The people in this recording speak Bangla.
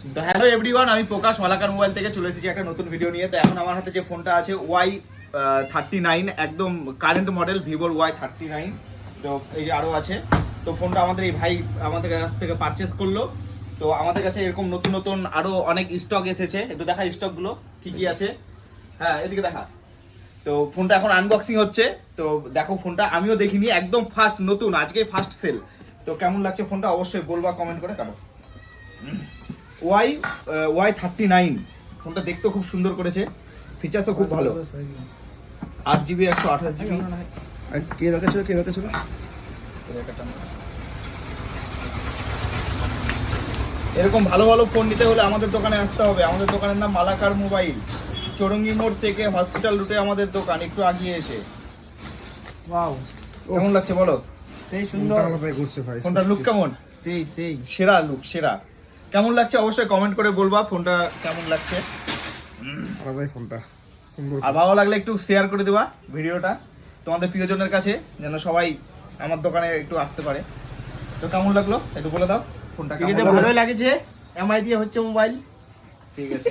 তো হ্যালো এভরিওয়ান, আমি প্রকাশ মালাকার মোবাইল থেকে চলে এসেছি একটা নতুন ভিডিও নিয়ে। তো এখন আমার হাতে যে ফোনটা আছে Y39, একদম কারেন্ট মডেল ভিভোর Y39। তো এই যে আরও আছে। তো ফোনটা আমাদের এই ভাই আমাদের কাছ থেকে পারচেস করলো। তো আমাদের কাছে এরকম নতুন নতুন আরও অনেক স্টক এসেছে। একটু দেখা স্টকগুলো কী কী আছে। হ্যাঁ, এদিকে দেখা। তো ফোনটা এখন আনবক্সিং হচ্ছে। তো দেখো ফোনটা আমিও দেখিনি, একদম ফার্স্ট নতুন, আজকে ফার্স্ট সেল। তো কেমন লাগছে ফোনটা অবশ্যই বলবা কমেন্ট করে। কাটো Y39 ফোনটা দেখতেও খুব সুন্দর করেছে, ফিচার্সও খুব ভালো। 8GB 128GB। কে রেখেছিল এরকম ভালো ভালো ফোন নিতে হলে আমাদের দোকানে আসতে হবে। আমাদের দোকানের নাম মালাকার মোবাইল, চৌরঙ্গি মোড় থেকে হসপিটাল রুটে আমাদের দোকান, একটু আগিয়ে এসে। ওয়াও, কেমন লাগছে বলো? সেই সুন্দর ঘুরছে ভাই। ফোনটার লুক কেমন? সেই সেরা লুক, সেরা। কেমন লাগছে অবশ্যই কমেন্ট করে বলবা ফোনটা কেমন লাগছে। আলাদাই ফোনটা সুন্দর। আর ভালো লাগলে একটু শেয়ার করে দেবা ভিডিওটা তোমাদের প্রিয়জনের কাছে, যেন সবাই আমার দোকানে একটু আসতে পারে। তো কেমন লাগলো একটু বলে দাও ফোনটা। ঠিক আছে, ভালোই লাগছে। এমআই দিয়ে হচ্ছে মোবাইল। ঠিক আছে।